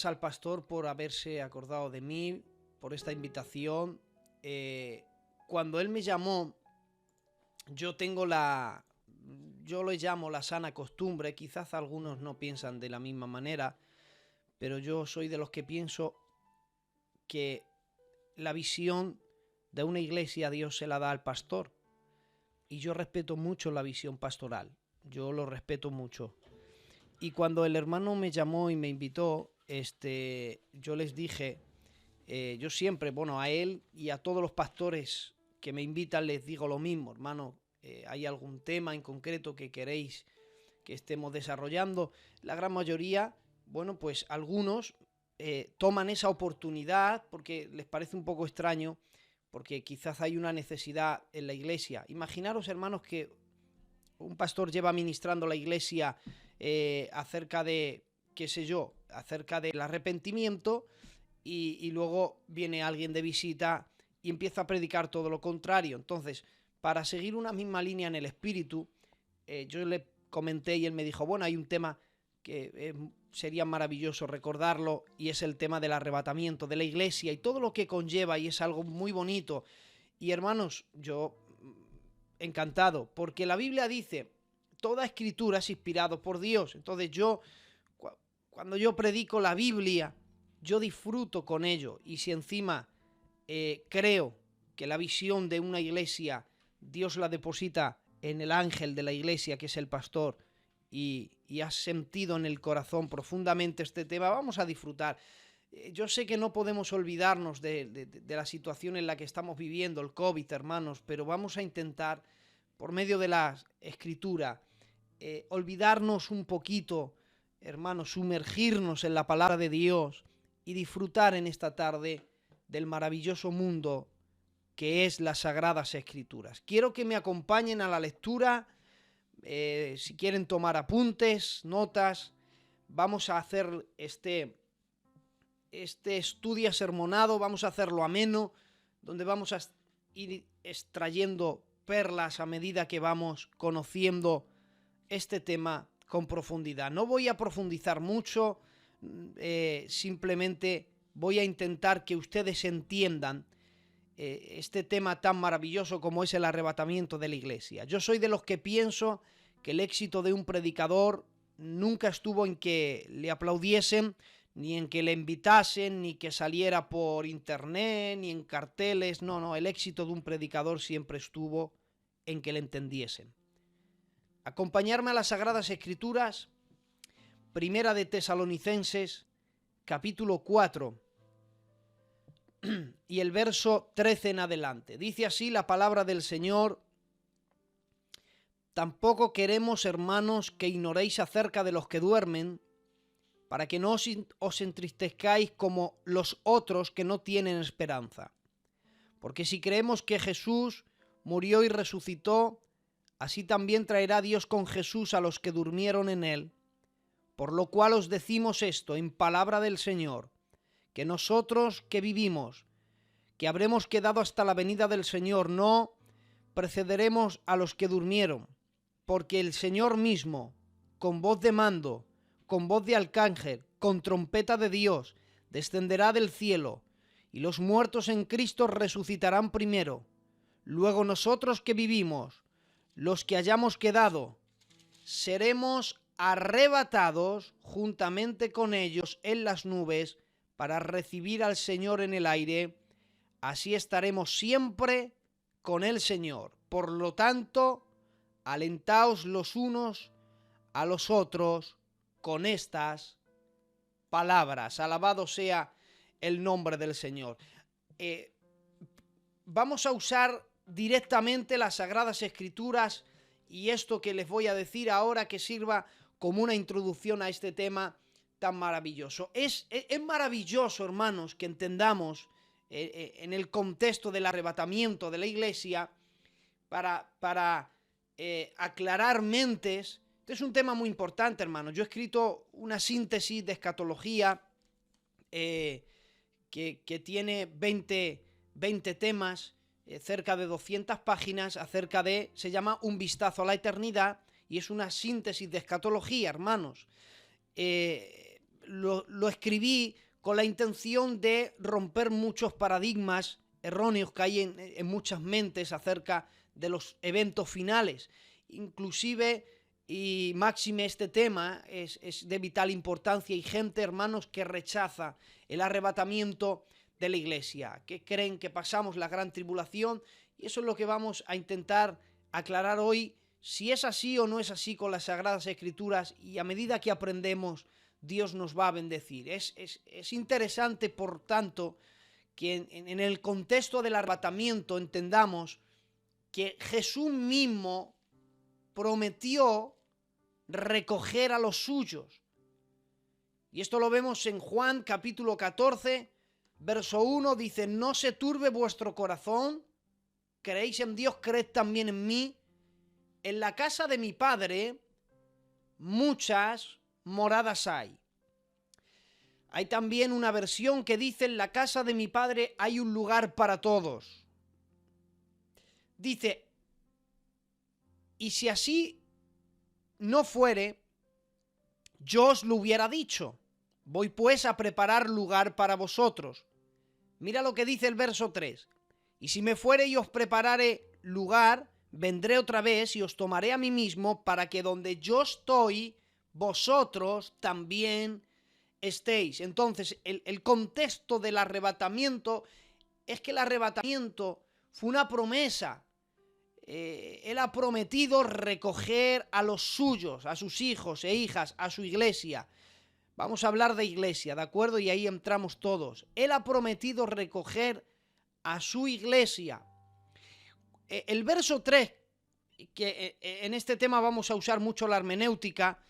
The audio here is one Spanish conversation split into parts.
gracias al pastor por haberse acordado de mí, por esta invitación. Cuando él me llamó, yo lo llamo la sana costumbre, quizás algunos no piensan de la misma manera, pero yo soy de los que pienso que la visión de una iglesia Dios se la da al pastor. Y yo respeto mucho la visión pastoral, yo lo respeto mucho. Y cuando el hermano me llamó y me invitó, yo les dije, yo siempre, bueno, a él y a todos los pastores que me invitan les digo lo mismo, hermano, ¿hay algún tema en concreto que queréis que estemos desarrollando? La gran mayoría, bueno, pues algunos toman esa oportunidad porque les parece un poco extraño, porque quizás hay una necesidad en la iglesia. Imaginaros, hermanos, que un pastor lleva ministrando la iglesia acerca de, qué sé yo, acerca del arrepentimiento y luego viene alguien de visita y empieza a predicar todo lo contrario. Entonces, para seguir una misma línea en el espíritu, yo le comenté y él me dijo, bueno, hay un tema que sería maravilloso recordarlo y es el tema del arrebatamiento de la iglesia y todo lo que conlleva, y es algo muy bonito. Y hermanos, yo encantado, porque la Biblia dice, toda escritura es inspirado por Dios. Entonces cuando yo predico la Biblia, yo disfruto con ello, y si encima creo que la visión de una iglesia Dios la deposita en el ángel de la iglesia, que es el pastor, y has sentido en el corazón profundamente este tema, vamos a disfrutar. Yo sé que no podemos olvidarnos de la situación en la que estamos viviendo, el COVID, hermanos, pero vamos a intentar, por medio de la escritura, olvidarnos un poquito, hermanos, sumergirnos en la palabra de Dios y disfrutar en esta tarde del maravilloso mundo que es las Sagradas Escrituras. Quiero que me acompañen a la lectura, si quieren tomar apuntes, notas, vamos a hacer este estudio sermonado, vamos a hacerlo ameno, donde vamos a ir extrayendo perlas a medida que vamos conociendo este tema con profundidad. No voy a profundizar mucho, simplemente voy a intentar que ustedes entiendan este tema tan maravilloso como es el arrebatamiento de la iglesia. Yo soy de los que pienso que el éxito de un predicador nunca estuvo en que le aplaudiesen, ni en que le invitasen, ni que saliera por internet, ni en carteles. No, el éxito de un predicador siempre estuvo en que le entendiesen. Acompañarme a las Sagradas Escrituras, Primera de Tesalonicenses, capítulo 4, y el verso 13 en adelante. Dice así la palabra del Señor: tampoco queremos, hermanos, que ignoréis acerca de los que duermen, para que no os entristezcáis como los otros que no tienen esperanza. Porque si creemos que Jesús murió y resucitó, así también traerá Dios con Jesús a los que durmieron en él. Por lo cual os decimos esto en palabra del Señor, que nosotros que vivimos, que habremos quedado hasta la venida del Señor, no precederemos a los que durmieron, porque el Señor mismo, con voz de mando, con voz de arcángel, con trompeta de Dios, descenderá del cielo, y los muertos en Cristo resucitarán primero. Luego nosotros que vivimos, los que hayamos quedado, seremos arrebatados juntamente con ellos en las nubes para recibir al Señor en el aire. Así estaremos siempre con el Señor. Por lo tanto, alentaos los unos a los otros con estas palabras. Alabado sea el nombre del Señor. Vamos a usar directamente las Sagradas Escrituras, y esto que les voy a decir ahora que sirva como una introducción a este tema tan maravilloso. Es maravilloso, hermanos, que entendamos en el contexto del arrebatamiento de la iglesia para aclarar mentes. Este es un tema muy importante, hermanos. Yo he escrito una síntesis de escatología que tiene 20 temas, cerca de 200 páginas, se llama Un vistazo a la eternidad, y es una síntesis de escatología, hermanos. lo escribí con la intención de romper muchos paradigmas erróneos que hay en muchas mentes acerca de los eventos finales. Inclusive y máxime este tema es de vital importancia. Hay gente, hermanos, que rechaza el arrebatamiento de la iglesia, que creen que pasamos la gran tribulación, y eso es lo que vamos a intentar aclarar hoy, si es así o no es así con las Sagradas Escrituras, y a medida que aprendemos, Dios nos va a bendecir. Es interesante, por tanto, que en el contexto del arrebatamiento entendamos que Jesús mismo prometió recoger a los suyos. Y esto lo vemos en Juan capítulo 14, verso 1, dice: no se turbe vuestro corazón, creéis en Dios, creed también en mí. En la casa de mi Padre muchas moradas hay. Hay también una versión que dice: en la casa de mi Padre hay un lugar para todos. Dice: y si así no fuere, yo os lo hubiera dicho. Voy pues a preparar lugar para vosotros. Mira lo que dice el verso 3. Y si me fuere y os preparare lugar, vendré otra vez y os tomaré a mí mismo, para que donde yo estoy, vosotros también estéis. Entonces, el contexto del arrebatamiento es que el arrebatamiento fue una promesa. Él ha prometido recoger a los suyos, a sus hijos e hijas, a su iglesia. Vamos a hablar de iglesia, ¿de acuerdo? Y ahí entramos todos. Él ha prometido recoger a su iglesia. El verso 3, que en este tema vamos a usar mucho la hermenéutica,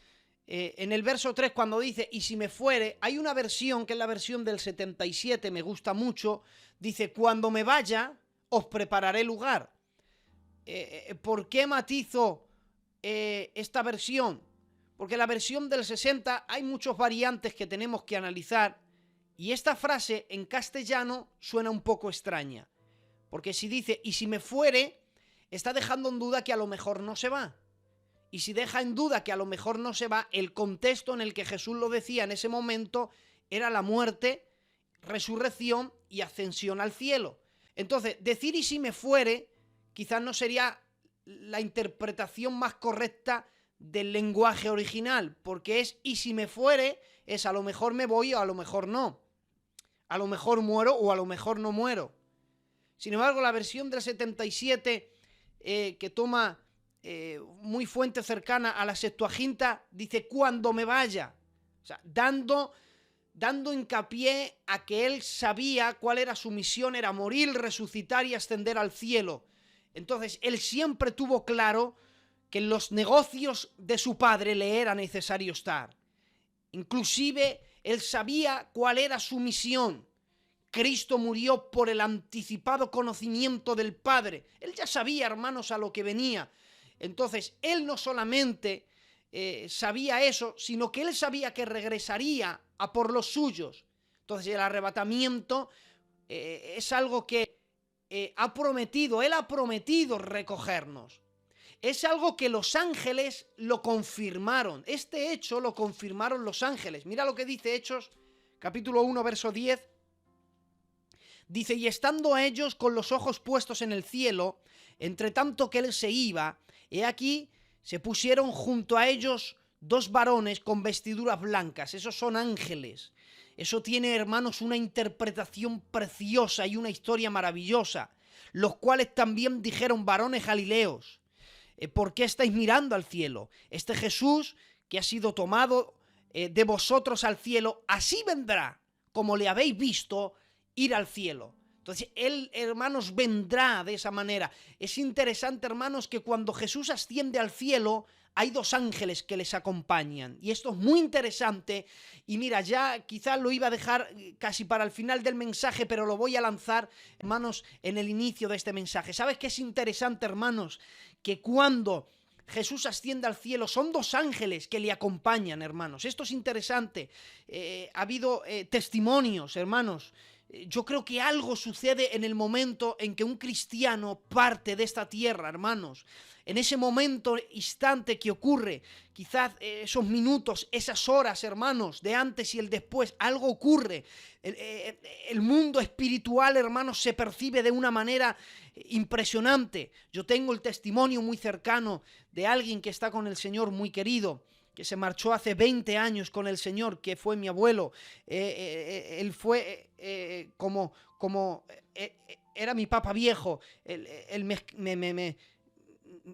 en el verso 3 cuando dice: y si me fuere, hay una versión que es la versión del 77, me gusta mucho, dice: cuando me vaya, os prepararé lugar. ¿Por qué matizo esta versión? Porque la versión del 60 hay muchos variantes que tenemos que analizar, y esta frase en castellano suena un poco extraña, porque si dice y si me fuere, está dejando en duda que a lo mejor no se va. Y si deja en duda que a lo mejor no se va, el contexto en el que Jesús lo decía en ese momento era la muerte, resurrección y ascensión al cielo. Entonces, decir y si me fuere quizás no sería la interpretación más correcta del lenguaje original, porque es y si me fuere, es a lo mejor me voy o a lo mejor no. A lo mejor muero o a lo mejor no muero. Sin embargo, la versión del 77, que toma muy fuente cercana a la Septuaginta, dice cuando me vaya. O sea, dando hincapié a que él sabía cuál era su misión, era morir, resucitar y ascender al cielo. Entonces, él siempre tuvo claro que en los negocios de su padre le era necesario estar. Inclusive, él sabía cuál era su misión. Cristo murió por el anticipado conocimiento del Padre. Él ya sabía, hermanos, a lo que venía. Entonces, él no solamente sabía eso, sino que él sabía que regresaría a por los suyos. Entonces, el arrebatamiento es algo que él ha prometido recogernos. Es algo que los ángeles lo confirmaron. Este hecho lo confirmaron los ángeles. Mira lo que dice Hechos, capítulo 1, verso 10. Dice: y estando ellos con los ojos puestos en el cielo, entre tanto que él se iba, he aquí, se pusieron junto a ellos dos varones con vestiduras blancas. Esos son ángeles. Eso tiene, hermanos, una interpretación preciosa y una historia maravillosa. Los cuales también dijeron: varones galileos, ¿por qué estáis mirando al cielo? Este Jesús que ha sido tomado de vosotros al cielo, así vendrá, como le habéis visto ir al cielo. Entonces, él, hermanos, vendrá de esa manera. Es interesante, hermanos, que cuando Jesús asciende al cielo, hay dos ángeles que les acompañan. Y esto es muy interesante. Y mira, ya quizás lo iba a dejar casi para el final del mensaje, pero lo voy a lanzar, hermanos, en el inicio de este mensaje. ¿Sabes qué es interesante, hermanos? Que cuando Jesús asciende al cielo, son dos ángeles que le acompañan, hermanos. Esto es interesante. Ha habido testimonios, hermanos, Yo creo que algo sucede en el momento en que un cristiano parte de esta tierra, hermanos. En ese momento, instante que ocurre, quizás esos minutos, esas horas, hermanos, de antes y el después, algo ocurre. El mundo espiritual, hermanos, se percibe de una manera impresionante. Yo tengo el testimonio muy cercano de alguien que está con el Señor, muy querido, que se marchó hace 20 años con el Señor, que fue mi abuelo. Él fue era mi papá viejo. Él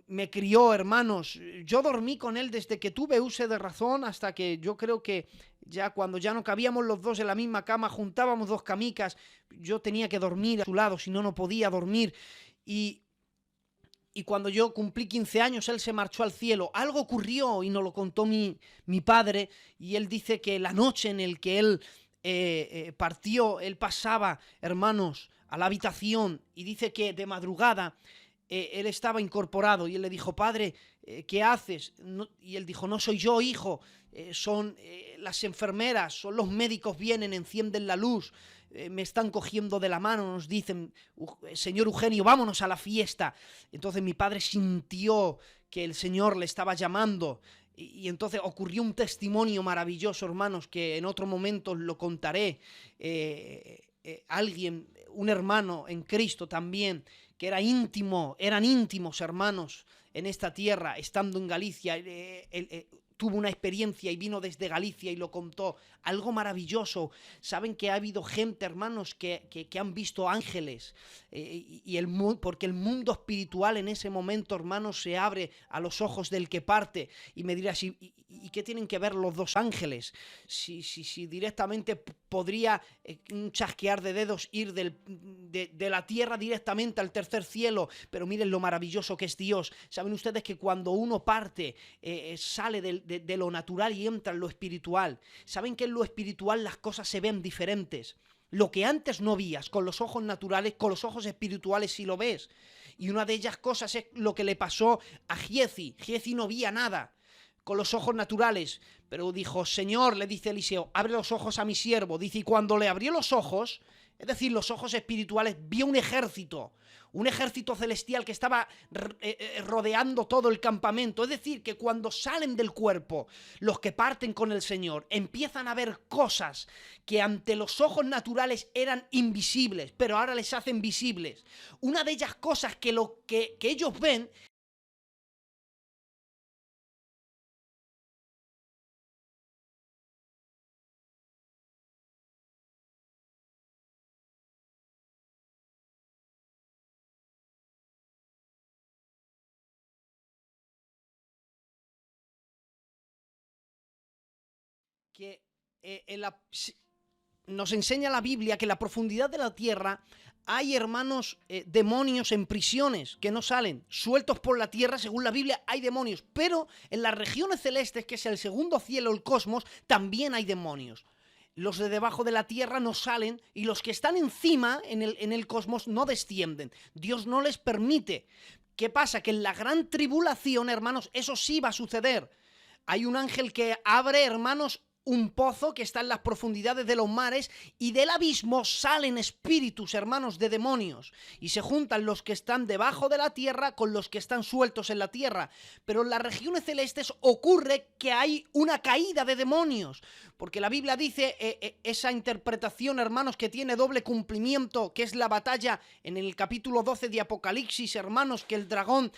me crió, hermanos. Yo dormí con él desde que tuve uso de razón hasta que yo creo que ya cuando ya no cabíamos los dos en la misma cama, juntábamos dos camicas, yo tenía que dormir a su lado, si no, no podía dormir. Y cuando yo cumplí 15 años, él se marchó al cielo. Algo ocurrió y nos lo contó mi padre, y él dice que la noche en el que él partió, él pasaba, hermanos, a la habitación, y dice que de madrugada él estaba incorporado y él le dijo: padre, ¿qué haces? No, y él dijo: no soy yo, hijo, son las enfermeras, son los médicos, vienen, encienden la luz, me están cogiendo de la mano, nos dicen: señor Eugenio, vámonos a la fiesta. Entonces mi padre sintió que el Señor le estaba llamando, y entonces ocurrió un testimonio maravilloso, hermanos, que en otro momento lo contaré. Alguien, un hermano en Cristo también, que era íntimo, eran íntimos hermanos en esta tierra, estando en Galicia, tuvo una experiencia y vino desde Galicia y lo contó. Algo maravilloso. Saben que ha habido gente, hermanos, que han visto ángeles, porque el mundo espiritual en ese momento, hermanos, se abre a los ojos del que parte. Y me dirás: ¿y qué tienen que ver los dos ángeles? Si directamente podría un chasquear de dedos ir de la tierra directamente al tercer cielo. Pero miren lo maravilloso que es Dios. Saben ustedes que cuando uno parte, sale de lo natural y entra en lo espiritual. Saben que en lo espiritual las cosas se ven diferentes. Lo que antes no veías con los ojos naturales, con los ojos espirituales sí lo ves. Y una de ellas cosas es lo que le pasó a Giezi. Giezi no veía nada con los ojos naturales, pero dijo: Señor, le dice Eliseo, abre los ojos a mi siervo. Dice, y cuando le abrió los ojos, es decir, los ojos espirituales, vio un ejército celestial que estaba rodeando todo el campamento. Es decir, que cuando salen del cuerpo, los que parten con el Señor, empiezan a ver cosas que ante los ojos naturales eran invisibles, pero ahora les hacen visibles. Una de ellas cosas que ellos ven que nos enseña la Biblia que en la profundidad de la tierra hay, hermanos, demonios en prisiones que no salen, sueltos por la tierra. Según la Biblia hay demonios, pero en las regiones celestes, que es el segundo cielo, el cosmos, también hay demonios. Los de debajo de la tierra no salen, y los que están encima en el cosmos no descienden. Dios no les permite. ¿Qué pasa? Que en la gran tribulación, hermanos, eso sí va a suceder. Hay un ángel que abre, hermanos, un pozo que está en las profundidades de los mares, y del abismo salen espíritus, hermanos, de demonios, y se juntan los que están debajo de la tierra con los que están sueltos en la tierra. Pero en las regiones celestes ocurre que hay una caída de demonios, porque la Biblia dice, esa interpretación, hermanos, que tiene doble cumplimiento, que es la batalla en el capítulo 12 de Apocalipsis, hermanos, que el dragón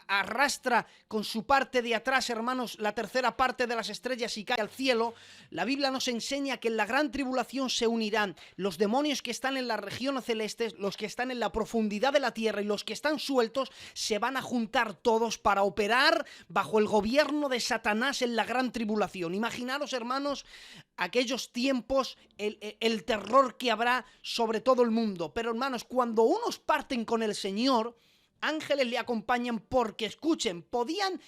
arrastra con su parte de atrás, hermanos, la tercera parte de las estrellas y cae al cielo. La Biblia nos enseña que en la gran tribulación se unirán los demonios que están en las regiones celestes, los que están en la profundidad de la tierra, y los que están sueltos se van a juntar todos para operar bajo el gobierno de Satanás en la gran tribulación. Imaginaros, hermanos, aquellos tiempos, el terror que habrá sobre todo el mundo. Pero, hermanos, cuando unos parten con el Señor, ángeles le acompañan, porque, escuchen, podían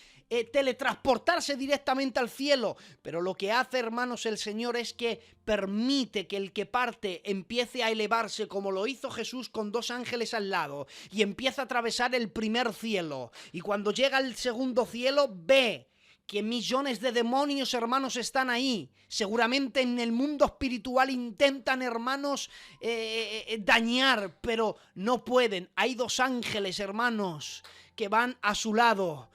teletransportarse directamente al cielo, pero lo que hace, hermanos, el Señor es que permite que el que parte empiece a elevarse, como lo hizo Jesús con dos ángeles al lado, y empieza a atravesar el primer cielo, y cuando llega al segundo cielo ve que millones de demonios, hermanos, están ahí. Seguramente en el mundo espiritual intentan, hermanos, dañar, pero no pueden. Hay 2 ángeles, hermanos, que van a su lado.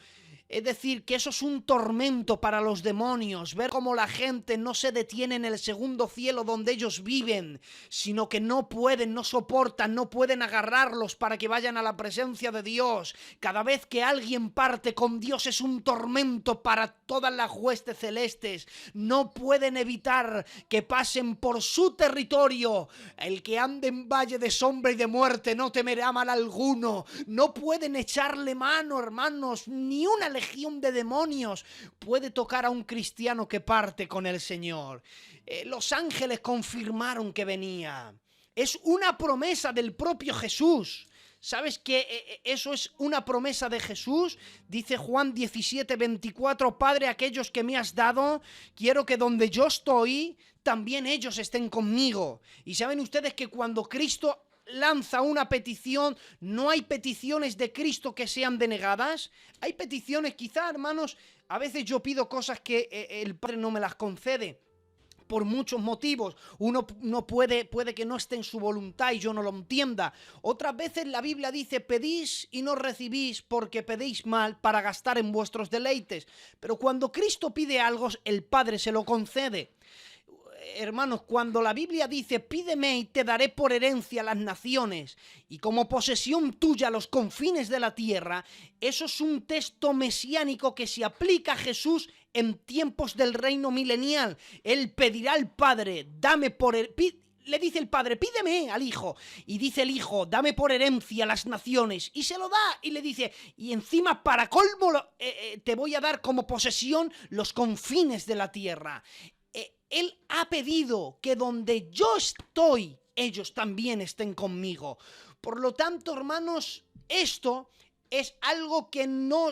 Es decir, que eso es un tormento para los demonios, ver cómo la gente no se detiene en el segundo cielo donde ellos viven, sino que no pueden, no soportan, no pueden agarrarlos para que vayan a la presencia de Dios. Cada vez que alguien parte con Dios es un tormento para todas las huestes celestes. No pueden evitar que pasen por su territorio. El que ande en valle de sombra y de muerte no temerá mal alguno. No pueden echarle mano, hermanos, ni una legión de demonios puede tocar a un cristiano que parte con el Señor. Los ángeles confirmaron que venía. Es una promesa del propio Jesús. ¿Sabes que eso es una promesa de Jesús? Dice Juan 17:24, Padre, aquellos que me has dado, quiero que donde yo estoy, también ellos estén conmigo. Y saben ustedes que cuando Cristo lanza una petición, no hay peticiones de Cristo que sean denegadas. Hay peticiones, quizá, hermanos, a veces yo pido cosas que el Padre no me las concede por muchos motivos. Uno no puede que no esté en su voluntad y yo no lo entienda. Otras veces la Biblia dice, pedís y no recibís porque pedéis mal para gastar en vuestros deleites. Pero cuando Cristo pide algo, el Padre se lo concede. Hermanos, cuando la Biblia dice, pídeme y te daré por herencia las naciones y como posesión tuya los confines de la tierra, eso es un texto mesiánico que se aplica a Jesús en tiempos del reino milenial. Él pedirá al Padre, dame por le dice el Padre, pídeme al Hijo. Y dice el Hijo, dame por herencia las naciones. Y se lo da y le dice, y encima para colmo te voy a dar como posesión los confines de la tierra. Él ha pedido que donde yo estoy, ellos también estén conmigo. Por lo tanto, hermanos, esto es algo que no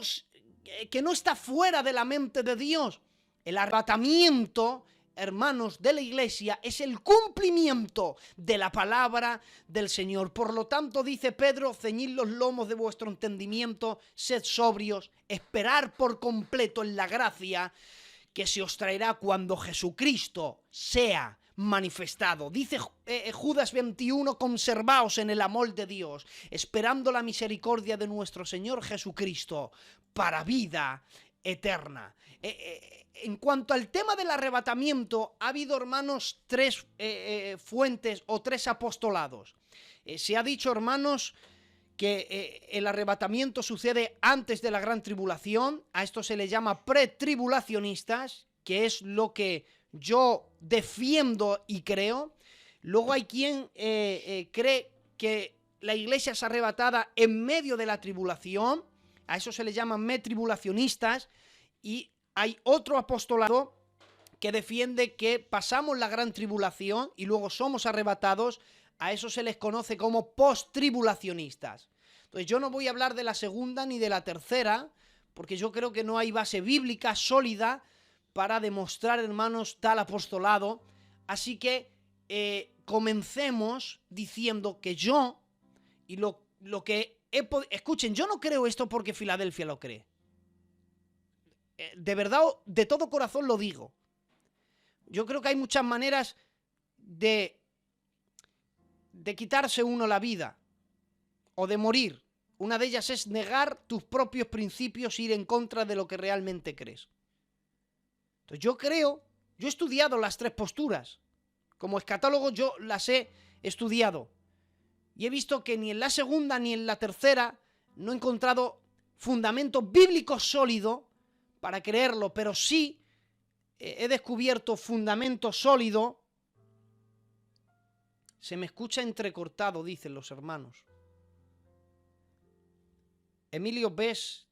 está fuera de la mente de Dios. El arrebatamiento, hermanos, de la iglesia es el cumplimiento de la palabra del Señor. Por lo tanto, dice Pedro, ceñid los lomos de vuestro entendimiento, sed sobrios, esperar por completo en la gracia que se os traerá cuando Jesucristo sea manifestado. Dice Judas 21, conservaos en el amor de Dios, esperando la misericordia de nuestro Señor Jesucristo para vida eterna. En cuanto al tema del arrebatamiento, ha habido, hermanos, 3 fuentes o 3 apostolados. Se ha dicho, hermanos, que el arrebatamiento sucede antes de la gran tribulación. A esto se le llama pretribulacionistas, que es lo que yo defiendo y creo. Luego hay quien cree que la iglesia es arrebatada en medio de la tribulación. A eso se le llama metribulacionistas. Y hay otro apostolado que defiende que pasamos la gran tribulación y luego somos arrebatados. A eso se les conoce como post-tribulacionistas. Entonces yo no voy a hablar de la segunda ni de la tercera, porque yo creo que no hay base bíblica sólida para demostrar, hermanos, tal apostolado. Así que comencemos diciendo que yo, y lo que escuchen, yo no creo esto porque Filadelfia lo cree. De verdad, de todo corazón lo digo. Yo creo que hay muchas maneras de quitarse uno la vida o de morir. Una de ellas es negar tus propios principios, ir en contra de lo que realmente crees. Entonces yo he estudiado las 3 posturas. Como escatólogo yo las he estudiado. Y he visto que ni en la segunda ni en la tercera no he encontrado fundamento bíblico sólido para creerlo, pero sí he descubierto fundamento sólido. Se me escucha entrecortado, dicen los hermanos. Emilio, ves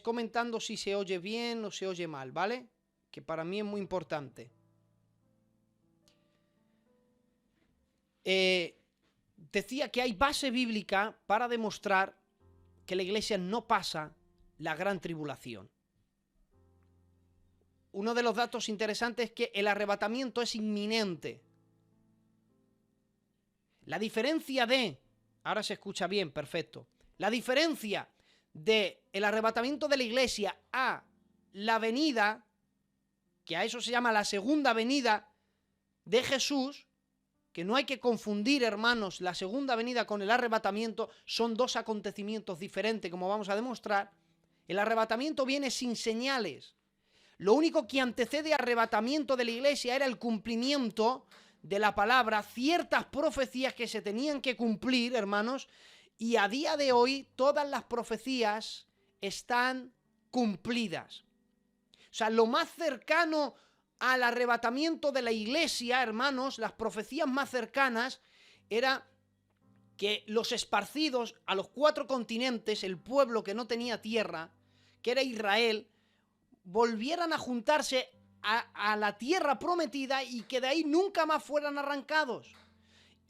comentando si se oye bien o se oye mal, ¿vale? Que para mí es muy importante. Decía que hay base bíblica para demostrar que la iglesia no pasa la gran tribulación. Uno de los datos interesantes es que el arrebatamiento es inminente. La diferencia ahora se escucha bien, perfecto. La diferencia del arrebatamiento de la iglesia a la venida, que a eso se llama la segunda venida de Jesús, que no hay que confundir, hermanos, la segunda venida con el arrebatamiento, son dos acontecimientos diferentes, como vamos a demostrar. El arrebatamiento viene sin señales. Lo único que antecede al arrebatamiento de la iglesia era el cumplimiento de la palabra, ciertas profecías que se tenían que cumplir, hermanos, y a día de hoy todas las profecías están cumplidas. O sea, lo más cercano al arrebatamiento de la iglesia, hermanos, las profecías más cercanas era que los esparcidos a los 4 continentes, el pueblo que no tenía tierra, que era Israel, volvieran a juntarse a la tierra prometida y que de ahí nunca más fueran arrancados.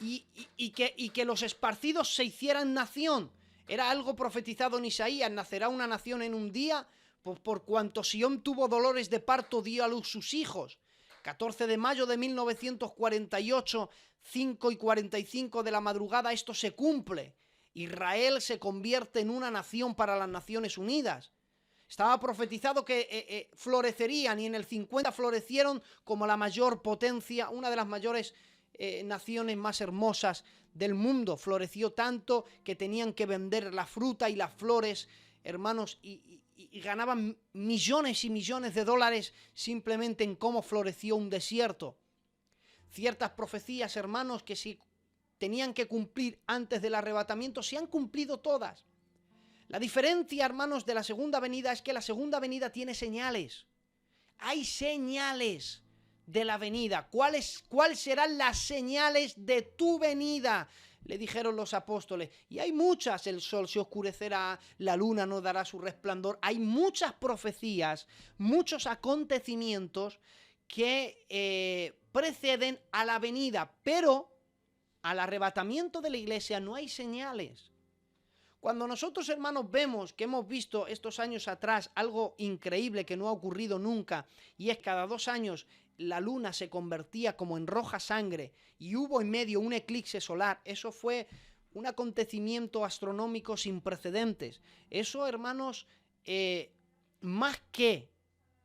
Y que los esparcidos se hicieran nación. Era algo profetizado en Isaías: nacerá una nación en un día, por cuanto Sión tuvo dolores de parto, dio a luz sus hijos. 14 de mayo de 1948, 5:45 de la madrugada, esto se cumple. Israel se convierte en una nación para las Naciones Unidas. Estaba profetizado que florecerían, y en el 50 florecieron como la mayor potencia, una de las mayores naciones más hermosas del mundo. Floreció tanto que tenían que vender la fruta y las flores, hermanos, y ganaban millones y millones de dólares simplemente en cómo floreció un desierto. Ciertas profecías, hermanos, que si tenían que cumplir antes del arrebatamiento, se han cumplido todas. La diferencia, hermanos, de la segunda venida es que la segunda venida tiene señales. Hay señales de la venida. ¿Cuáles serán las señales de tu venida?, le dijeron los apóstoles. Y hay muchas: el sol se oscurecerá, la luna no dará su resplandor. Hay muchas profecías, muchos acontecimientos que preceden a la venida, pero al arrebatamiento de la iglesia no hay señales. Cuando nosotros, hermanos, vemos que hemos visto estos años atrás algo increíble que no ha ocurrido nunca, y es cada 2 años la luna se convertía como en roja sangre y hubo en medio un eclipse solar, eso fue un acontecimiento astronómico sin precedentes. Eso, hermanos, más que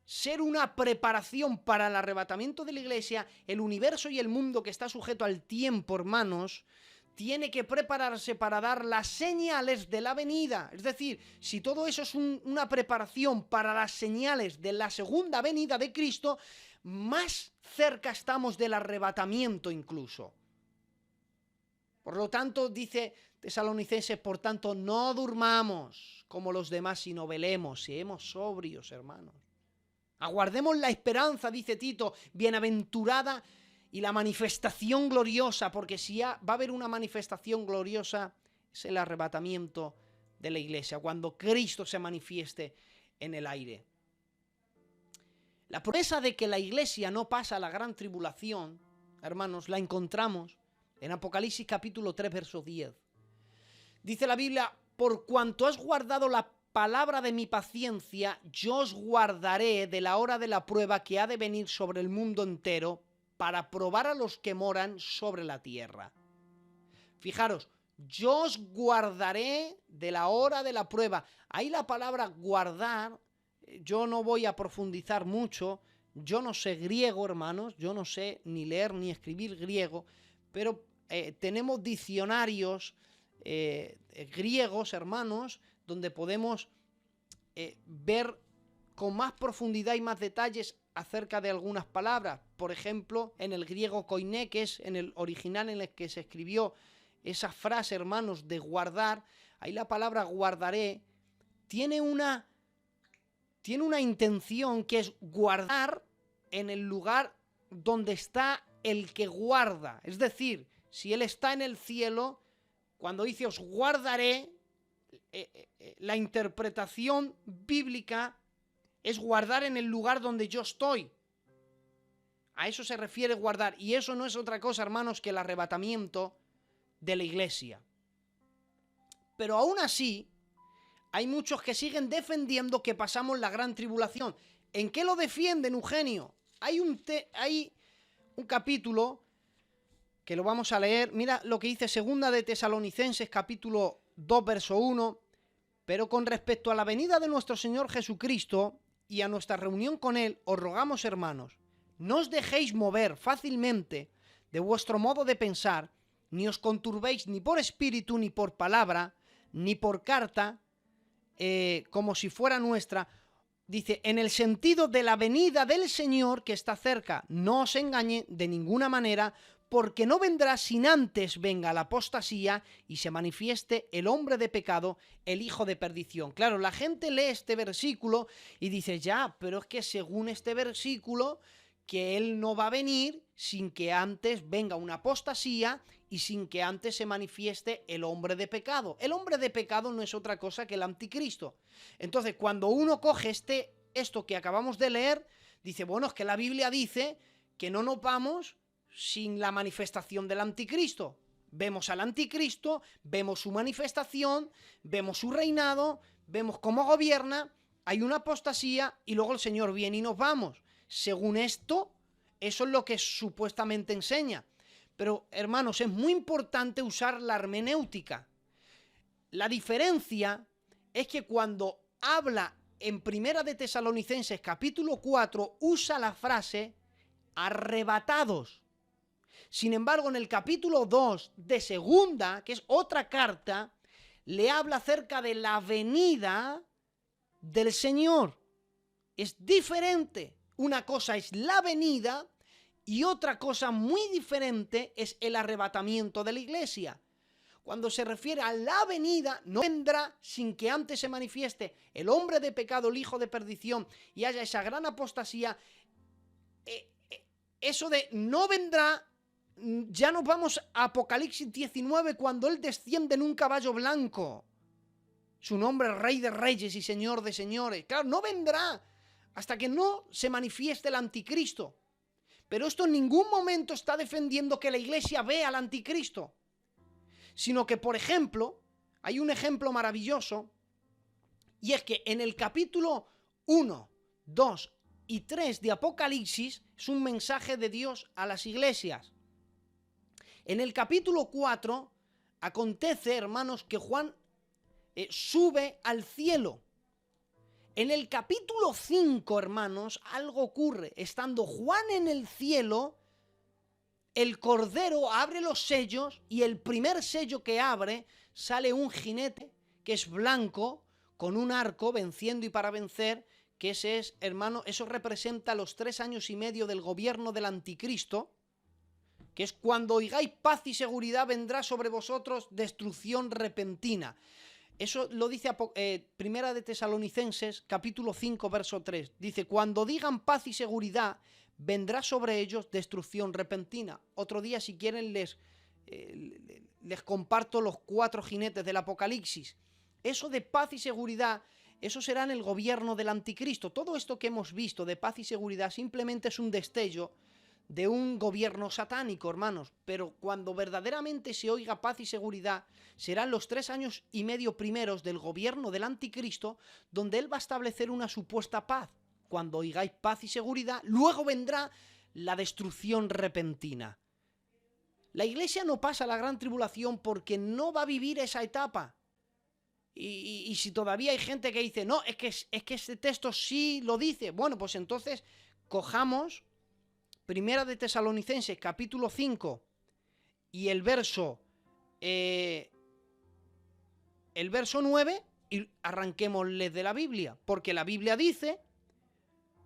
ser una preparación para el arrebatamiento de la iglesia, el universo y el mundo, que está sujeto al tiempo, hermanos, tiene que prepararse para dar las señales de la venida. Es decir, si todo eso es una preparación para las señales de la segunda venida de Cristo, más cerca estamos del arrebatamiento incluso. Por lo tanto, dice Tesalonicenses, por tanto, no durmamos como los demás, sino velemos, seamos sobrios, hermanos. Aguardemos la esperanza, dice Tito, bienaventurada y la manifestación gloriosa, porque si va a haber una manifestación gloriosa, es el arrebatamiento de la iglesia, cuando Cristo se manifieste en el aire. La promesa de que la iglesia no pasa la gran tribulación, hermanos, la encontramos en Apocalipsis capítulo 3, verso 10. Dice la Biblia: por cuanto has guardado la palabra de mi paciencia, yo os guardaré de la hora de la prueba que ha de venir sobre el mundo entero, para probar a los que moran sobre la tierra. Fijaros, yo os guardaré de la hora de la prueba. Ahí la palabra guardar, yo no voy a profundizar mucho. Yo no sé griego, hermanos, yo no sé ni leer ni escribir griego, pero tenemos diccionarios griegos, hermanos, donde podemos ver con más profundidad y más detalles acerca de algunas palabras. Por ejemplo, en el griego koiné, que es en el original en el que se escribió esa frase, hermanos, de guardar, ahí la palabra guardaré tiene una intención, que es guardar en el lugar donde está el que guarda. Es decir, si él está en el cielo, cuando dice os guardaré, la interpretación bíblica es guardar en el lugar donde yo estoy. A eso se refiere guardar. Y eso no es otra cosa, hermanos, que el arrebatamiento de la iglesia. Pero aún así, hay muchos que siguen defendiendo que pasamos la gran tribulación. ¿En qué lo defienden, Eugenio? Hay un capítulo que lo vamos a leer. Mira lo que dice Segunda de Tesalonicenses, capítulo 2, verso 1. Pero con respecto a la venida de nuestro Señor Jesucristo y a nuestra reunión con Él, os rogamos, hermanos, no os dejéis mover fácilmente de vuestro modo de pensar, ni os conturbéis ni por espíritu, ni por palabra, ni por carta, como si fuera nuestra. Dice, en el sentido de la venida del Señor que está cerca. No os engañe de ninguna manera, porque no vendrá sin antes venga la apostasía y se manifieste el hombre de pecado, el hijo de perdición. Claro, la gente lee este versículo y dice, ya, pero es que según este versículo, que Él no va a venir sin que antes venga una apostasía y sin que antes se manifieste el hombre de pecado. El hombre de pecado no es otra cosa que el anticristo. Entonces, cuando uno coge esto que acabamos de leer, dice, bueno, es que la Biblia dice que no nos vamos sin la manifestación del anticristo. Vemos al anticristo, vemos su manifestación, vemos su reinado, vemos cómo gobierna, hay una apostasía y luego el Señor viene y nos vamos. Según esto, eso es lo que supuestamente enseña. Pero, hermanos, es muy importante usar la hermenéutica. La diferencia es que cuando habla en Primera de Tesalonicenses capítulo 4, usa la frase arrebatados. Sin embargo, en el capítulo 2 de Segunda, que es otra carta, le habla acerca de la venida del Señor. Es diferente. Una cosa es la venida y otra cosa muy diferente es el arrebatamiento de la iglesia. Cuando se refiere a la venida, no vendrá sin que antes se manifieste el hombre de pecado, el hijo de perdición, y haya esa gran apostasía. Eso de no vendrá, ya nos vamos a Apocalipsis 19, cuando Él desciende en un caballo blanco. Su nombre es Rey de Reyes y Señor de Señores. Claro, no vendrá hasta que no se manifieste el anticristo. Pero esto en ningún momento está defendiendo que la iglesia vea al anticristo, sino que, por ejemplo, hay un ejemplo maravilloso, y es que en el capítulo 1, 2 y 3 de Apocalipsis es un mensaje de Dios a las iglesias. En el capítulo 4 acontece, hermanos, que Juan sube al cielo. En el capítulo 5, hermanos, algo ocurre. Estando Juan en el cielo, el Cordero abre los sellos y el primer sello que abre sale un jinete que es blanco con un arco venciendo y para vencer, que ese es, hermano, eso representa los 3 años y medio del gobierno del anticristo, que es cuando oigáis paz y seguridad vendrá sobre vosotros destrucción repentina. Eso lo dice Primera de Tesalonicenses, capítulo 5, verso 3. Dice, cuando digan paz y seguridad, vendrá sobre ellos destrucción repentina. Otro día, si quieren, les comparto los 4 jinetes del Apocalipsis. Eso de paz y seguridad, eso será en el gobierno del anticristo. Todo esto que hemos visto de paz y seguridad simplemente es un destello de un gobierno satánico, hermanos. Pero cuando verdaderamente se oiga paz y seguridad, serán los 3 años y medio primeros del gobierno del anticristo, donde él va a establecer una supuesta paz. Cuando oigáis paz y seguridad, luego vendrá la destrucción repentina. La iglesia no pasa la gran tribulación porque no va a vivir esa etapa. Y si todavía hay gente que dice, no, es que este texto sí lo dice, bueno, pues entonces cojamos Primera de Tesalonicenses, capítulo 5, y el verso 9, y arranquémosles de la Biblia, porque la Biblia dice,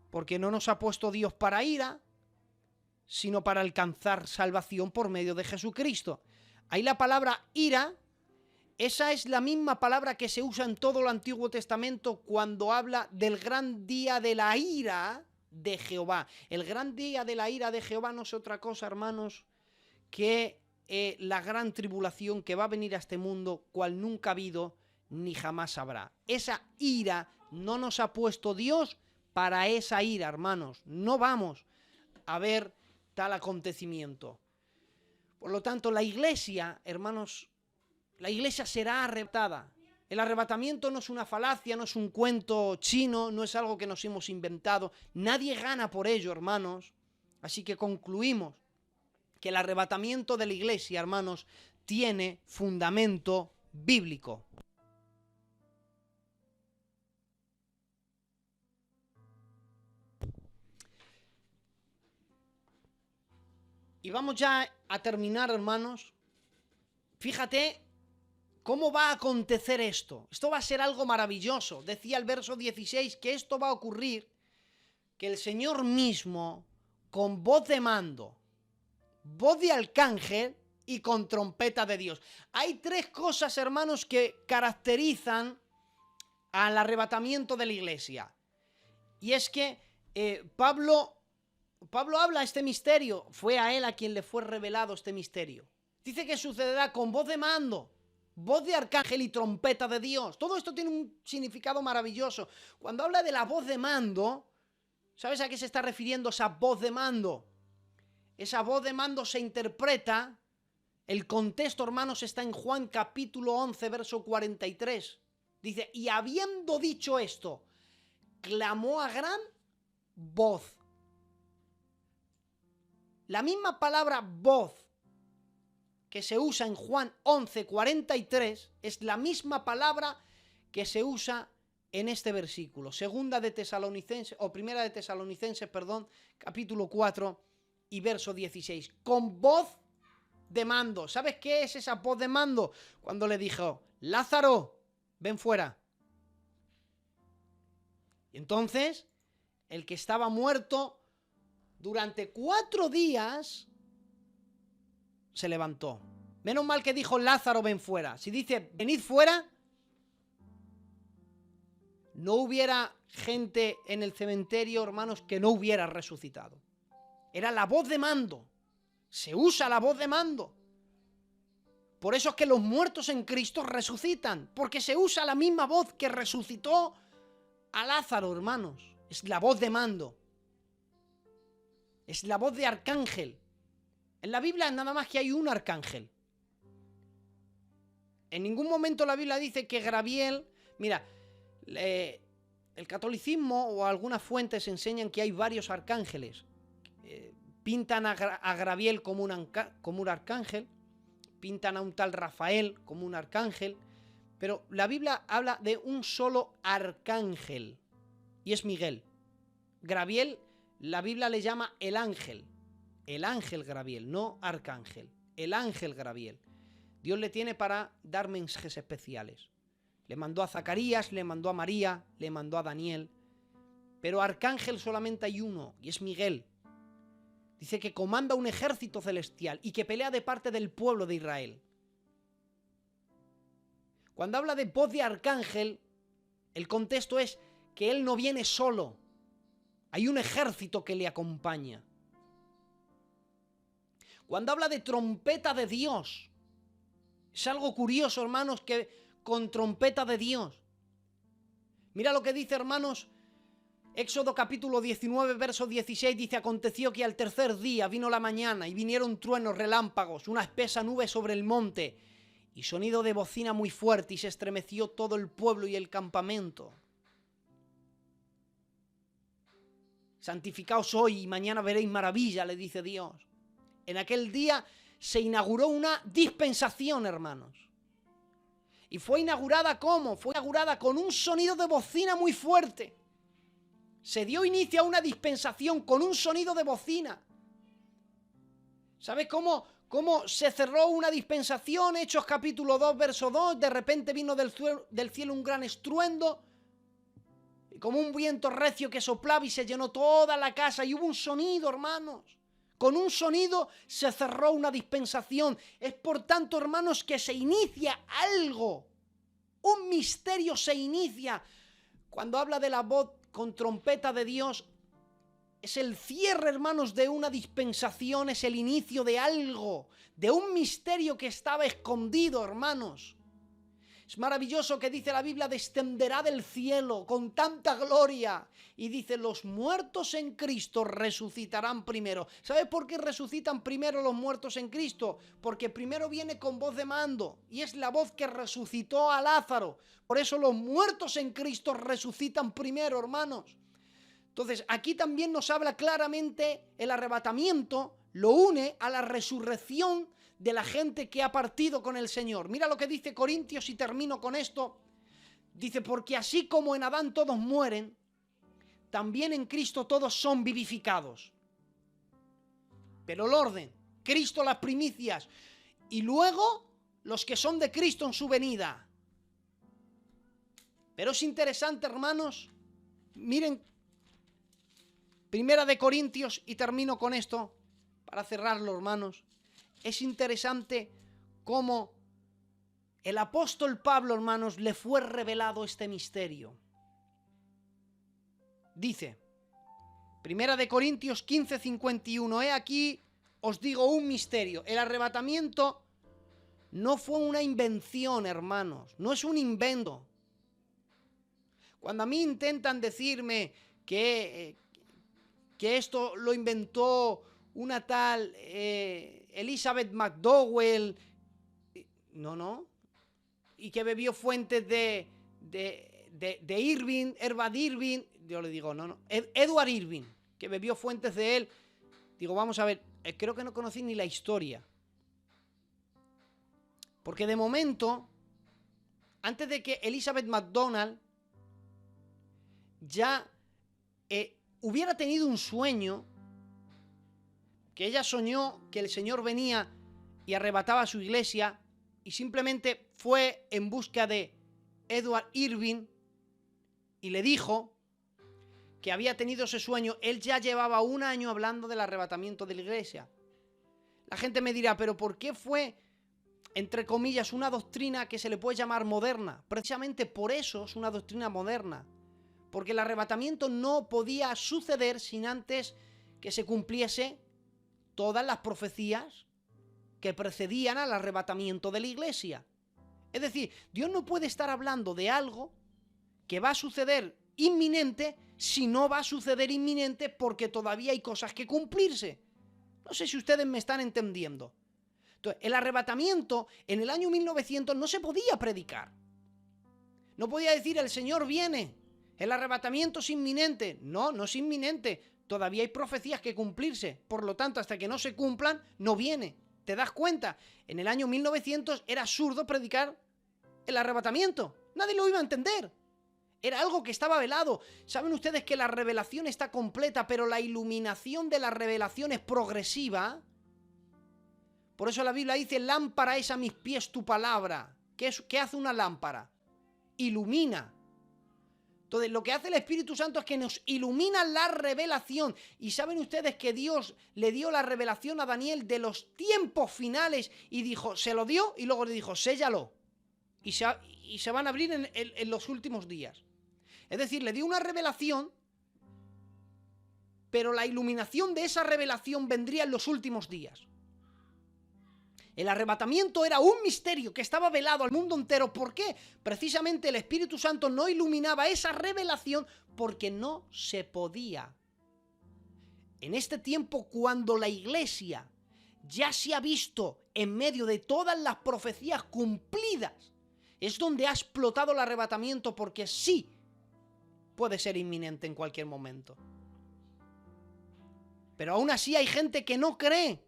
porque no nos ha puesto Dios para ira, sino para alcanzar salvación por medio de Jesucristo. Ahí la palabra ira, esa es la misma palabra que se usa en todo el Antiguo Testamento cuando habla del gran día de la ira de Jehová. El gran día de la ira de Jehová no es otra cosa, hermanos, que la gran tribulación que va a venir a este mundo, cual nunca ha habido ni jamás habrá. Esa ira no nos ha puesto Dios para esa ira, hermanos. No vamos a ver tal acontecimiento. Por lo tanto, la iglesia, hermanos, la iglesia será arrebatada. El arrebatamiento no es una falacia, no es un cuento chino, no es algo que nos hemos inventado. Nadie gana por ello, hermanos. Así que concluimos que el arrebatamiento de la iglesia, hermanos, tiene fundamento bíblico. Y vamos ya a terminar, hermanos. Fíjate cómo va a acontecer esto. Esto va a ser algo maravilloso. Decía el verso 16 que esto va a ocurrir, que el Señor mismo, con voz de mando, voz de arcángel y con trompeta de Dios. Hay tres cosas, hermanos, que caracterizan al arrebatamiento de la iglesia. Y es que Pablo habla este misterio. Fue a él a quien le fue revelado este misterio. Dice que sucederá con voz de mando, voz de arcángel y trompeta de Dios. Todo esto tiene un significado maravilloso. Cuando habla de la voz de mando, ¿sabes a qué se está refiriendo esa voz de mando? Esa voz de mando se interpreta, el contexto, hermanos, está en Juan capítulo 11, verso 43. Dice, y habiendo dicho esto, clamó a gran voz. La misma palabra voz que se usa en Juan 11, 43 es la misma palabra que se usa en este versículo. Primera de Tesalonicenses, capítulo 4 y verso 16. Con voz de mando. ¿Sabes qué es esa voz de mando? Cuando le dijo, Lázaro, ven fuera. Y entonces, el que estaba muerto durante 4 días se levantó. Menos mal que dijo Lázaro, ven fuera. Si dice, venid fuera, no hubiera gente en el cementerio, hermanos, que no hubiera resucitado. Era la voz de mando. Se usa la voz de mando. Por eso es que los muertos en Cristo resucitan, porque se usa la misma voz que resucitó a Lázaro, hermanos. Es la voz de mando. Es la voz de arcángel. En la Biblia nada más que hay un arcángel. En ningún momento la Biblia dice que Gabriel... Mira, el catolicismo o algunas fuentes enseñan que hay varios arcángeles. Pintan a Gabriel como un arcángel, pintan a un tal Rafael como un arcángel, pero la Biblia habla de un solo arcángel, y es Miguel. Gabriel, la Biblia le llama el ángel Gabriel, no arcángel, el ángel Gabriel. Dios le tiene para dar mensajes especiales. Le mandó a Zacarías, le mandó a María, le mandó a Daniel, pero arcángel solamente hay uno, y es Miguel. Dice que comanda un ejército celestial y que pelea de parte del pueblo de Israel. Cuando habla de voz de arcángel, el contexto es que él no viene solo. Hay un ejército que le acompaña. Cuando habla de trompeta de Dios, es algo curioso, hermanos, que con trompeta de Dios. Mira lo que dice, hermanos, Éxodo capítulo 19, verso 16, dice, aconteció que al tercer día vino la mañana y vinieron truenos, relámpagos, una espesa nube sobre el monte y sonido de bocina muy fuerte y se estremeció todo el pueblo y el campamento. Santificaos hoy y mañana veréis maravilla, le dice Dios. En aquel día se inauguró una dispensación, hermanos. ¿Y fue inaugurada cómo? Fue inaugurada con un sonido de bocina muy fuerte. Se dio inicio a una dispensación con un sonido de bocina. ¿Sabes cómo se cerró una dispensación? Hechos capítulo 2, verso 2. De repente vino del cielo un gran estruendo, y como un viento recio que soplaba y se llenó toda la casa. Y hubo un sonido, hermanos. Con un sonido se cerró una dispensación. Es por tanto, hermanos, que se inicia algo. Un misterio se inicia. Cuando habla de la voz con trompeta de Dios, es el cierre, hermanos, de una dispensación, es el inicio de algo, de un misterio que estaba escondido, hermanos. Es maravilloso que dice la Biblia, descenderá del cielo con tanta gloria. Y dice, los muertos en Cristo resucitarán primero. ¿Sabes por qué resucitan primero los muertos en Cristo? Porque primero viene con voz de mando, y es la voz que resucitó a Lázaro. Por eso los muertos en Cristo resucitan primero, hermanos. Entonces, aquí también nos habla claramente el arrebatamiento, lo une a la resurrección de la gente que ha partido con el Señor. Mira lo que dice Corintios, y termino con esto. Dice, porque así como en Adán todos mueren, también en Cristo todos son vivificados. Pero el orden, Cristo las primicias, y luego los que son de Cristo en su venida. Pero es interesante, hermanos, miren, 1 Corintios, y termino con esto, para cerrarlo, hermanos. Es interesante cómo el apóstol Pablo, hermanos, le fue revelado este misterio. Dice, 1 Corintios 15:51, he aquí, os digo un misterio. El arrebatamiento no fue una invención, hermanos, no es un invento. Cuando a mí intentan decirme que esto lo inventó una tal Elizabeth McDowell, no, y que bebió fuentes de Irving, Herbert Irving, yo le digo, no, Edward Irving, que bebió fuentes de él. Digo, vamos a ver, creo que no conocí ni la historia. Porque de momento, antes de que Elizabeth McDonald ya hubiera tenido un sueño, que ella soñó que el Señor venía y arrebataba a su iglesia, y simplemente fue en busca de Edward Irving y le dijo que había tenido ese sueño. Él ya llevaba 1 año hablando del arrebatamiento de la iglesia. La gente me dirá, pero ¿por qué fue, entre comillas, una doctrina que se le puede llamar moderna? Precisamente por eso es una doctrina moderna, porque el arrebatamiento no podía suceder sin antes que se cumpliese todas las profecías que precedían al arrebatamiento de la iglesia. Es decir, Dios no puede estar hablando de algo que va a suceder inminente si no va a suceder inminente, porque todavía hay cosas que cumplirse. No sé si ustedes me están entendiendo. Entonces, el arrebatamiento en el año 1900 no se podía predicar. No podía decir el Señor viene, el arrebatamiento es inminente. No, no es inminente. Todavía hay profecías que cumplirse. Por lo tanto, hasta que no se cumplan, no viene. ¿Te das cuenta? En el año 1900 era absurdo predicar el arrebatamiento. Nadie lo iba a entender. Era algo que estaba velado. Saben ustedes que la revelación está completa, pero la iluminación de la revelación es progresiva. Por eso la Biblia dice, lámpara es a mis pies tu palabra. ¿Qué hace una lámpara? Ilumina. Entonces, lo que hace el Espíritu Santo es que nos ilumina la revelación. Y saben ustedes que Dios le dio la revelación a Daniel de los tiempos finales y dijo, se lo dio y luego le dijo, séllalo. Y se van a abrir en los últimos días. Es decir, le dio una revelación, pero la iluminación de esa revelación vendría en los últimos días. El arrebatamiento era un misterio que estaba velado al mundo entero. ¿Por qué? Precisamente el Espíritu Santo no iluminaba esa revelación porque no se podía. En este tiempo, cuando la iglesia ya se ha visto en medio de todas las profecías cumplidas, es donde ha explotado el arrebatamiento, porque sí puede ser inminente en cualquier momento. Pero aún así hay gente que no cree.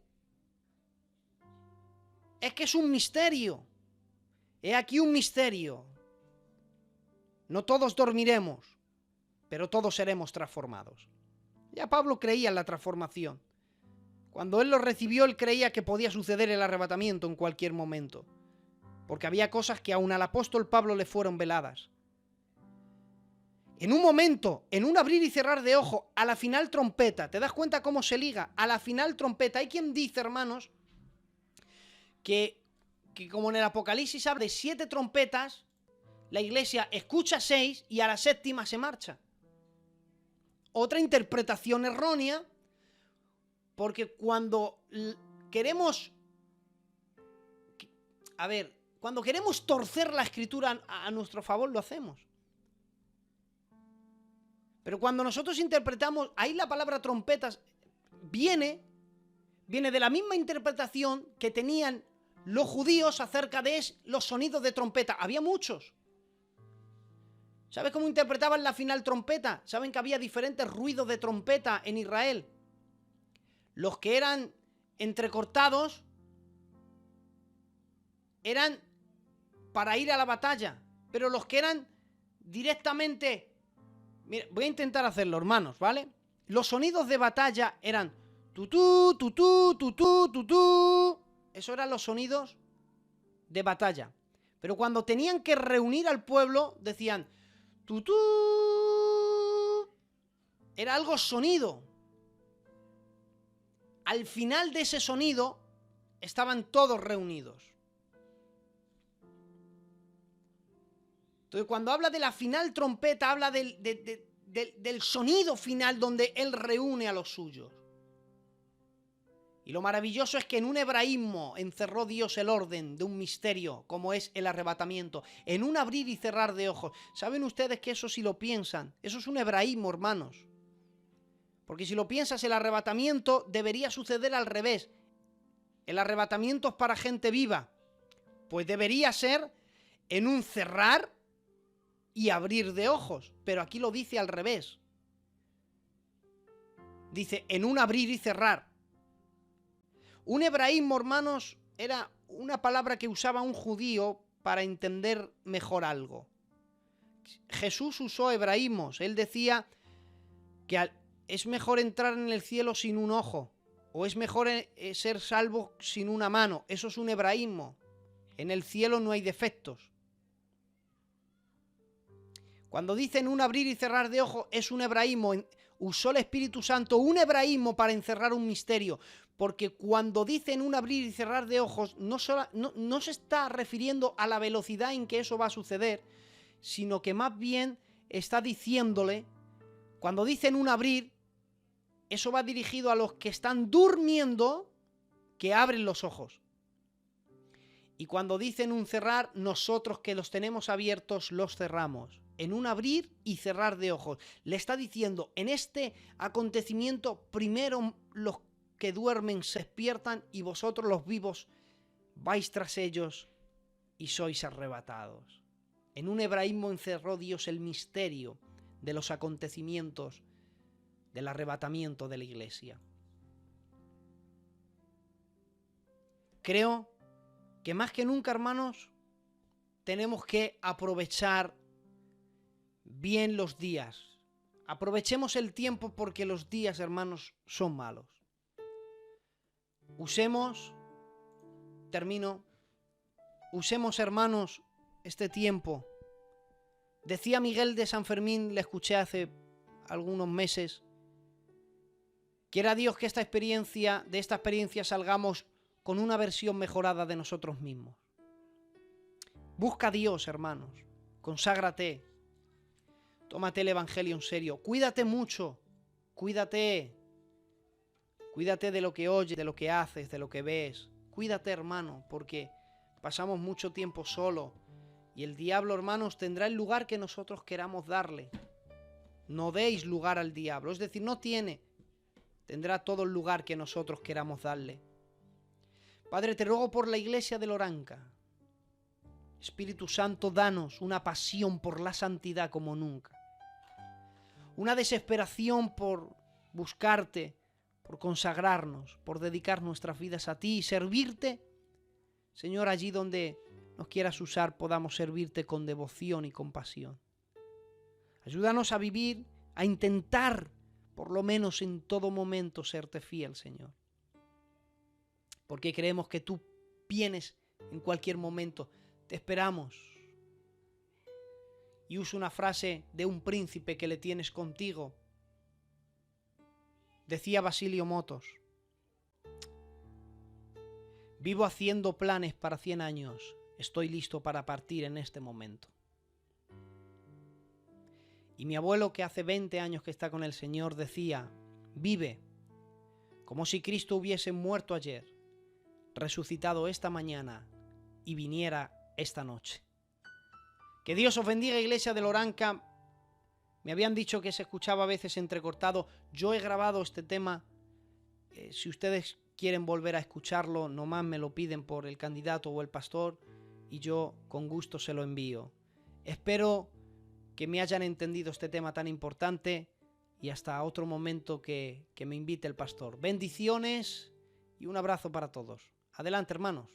Es que es un misterio. He aquí un misterio. No todos dormiremos, pero todos seremos transformados. Ya Pablo creía en la transformación. Cuando él lo recibió, él creía que podía suceder el arrebatamiento en cualquier momento, porque había cosas que aún al apóstol Pablo le fueron veladas. En un momento, en un abrir y cerrar de ojo, a la final trompeta, ¿te das cuenta cómo se liga? A la final trompeta. Hay quien dice, hermanos, que como en el Apocalipsis habla de 7 trompetas, la iglesia escucha 6 y a la 7ª se marcha. Otra interpretación errónea, porque cuando queremos, cuando queremos torcer la escritura a nuestro favor, lo hacemos. Pero cuando nosotros interpretamos, ahí la palabra trompetas viene de la misma interpretación que tenían los judíos acerca de los sonidos de trompeta. Había muchos. ¿Sabes cómo interpretaban la final trompeta? ¿Saben que había diferentes ruidos de trompeta en Israel? Los que eran entrecortados eran para ir a la batalla, pero los que eran directamente... Mira, voy a intentar hacerlo, hermanos, ¿vale? Los sonidos de batalla eran tutú, tutú, tutú, tutú. Esos eran los sonidos de batalla. Pero cuando tenían que reunir al pueblo, decían tutú. Era algo sonido. Al final de ese sonido estaban todos reunidos. Entonces, cuando habla de la final trompeta, habla del sonido final donde él reúne a los suyos. Y lo maravilloso es que en un hebraísmo encerró Dios el orden de un misterio como es el arrebatamiento, en un abrir y cerrar de ojos. ¿Saben ustedes que eso, si lo piensan, eso es un hebraísmo, hermanos? Porque si lo piensas, el arrebatamiento debería suceder al revés. El arrebatamiento es para gente viva. Pues debería ser en un cerrar y abrir de ojos. Pero aquí lo dice al revés. Dice en un abrir y cerrar. Un hebraísmo, hermanos, era una palabra que usaba un judío para entender mejor algo. Jesús usó hebraísmos. Él decía que es mejor entrar en el cielo sin un ojo, o es mejor ser salvo sin una mano. Eso es un hebraísmo. En el cielo no hay defectos. Cuando dicen un abrir y cerrar de ojos, es un hebraísmo. Usó el Espíritu Santo un hebraísmo para encerrar un misterio. Porque cuando dicen un abrir y cerrar de ojos, no se está refiriendo a la velocidad en que eso va a suceder, sino que más bien está diciéndole, cuando dicen un abrir, eso va dirigido a los que están durmiendo, que abren los ojos. Y cuando dicen un cerrar, nosotros que los tenemos abiertos, los cerramos. En un abrir y cerrar de ojos. Le está diciendo, en este acontecimiento, primero los que duermen se despiertan y vosotros los vivos vais tras ellos y sois arrebatados. En un hebraísmo encerró Dios el misterio de los acontecimientos del arrebatamiento de la iglesia. Creo que más que nunca, hermanos, tenemos que aprovechar bien los días. Aprovechemos el tiempo porque los días, hermanos, son malos. Usemos, hermanos, este tiempo. Decía Miguel de San Fermín, le escuché hace algunos meses, quiera Dios que de esta experiencia salgamos con una versión mejorada de nosotros mismos. Busca a Dios, hermanos, conságrate, tómate el Evangelio en serio, cuídate mucho, cuídate de lo que oyes, de lo que haces, de lo que ves, cuídate, hermano, porque pasamos mucho tiempo solo y el diablo, hermanos, tendrá el lugar que nosotros queramos darle. No deis lugar al diablo, es decir, tendrá todo el lugar que nosotros queramos darle. Padre, te ruego por la iglesia de Loranca. Espíritu Santo, danos una pasión por la santidad como nunca. Una desesperación por buscarte, por consagrarnos, por dedicar nuestras vidas a ti y servirte. Señor, allí donde nos quieras usar, podamos servirte con devoción y compasión. Ayúdanos a vivir, a intentar, por lo menos en todo momento, serte fiel, Señor. Porque creemos que tú vienes en cualquier momento. Te esperamos. Y uso una frase de un príncipe que le tienes contigo. Decía Basilio Motos: vivo haciendo planes para 100 años. Estoy listo para partir en este momento. Y mi abuelo, que hace 20 años que está con el Señor, decía: vive como si Cristo hubiese muerto ayer, resucitado esta mañana y viniera esta noche. Que Dios os bendiga, iglesia de Loranca. Me habían dicho que se escuchaba a veces entrecortado. Yo he grabado este tema. Si ustedes quieren volver a escucharlo, nomás me lo piden por el candidato o el pastor y yo con gusto se lo envío. Espero que me hayan entendido este tema tan importante y hasta otro momento que me invite el pastor. Bendiciones y un abrazo para todos. Adelante, hermanos.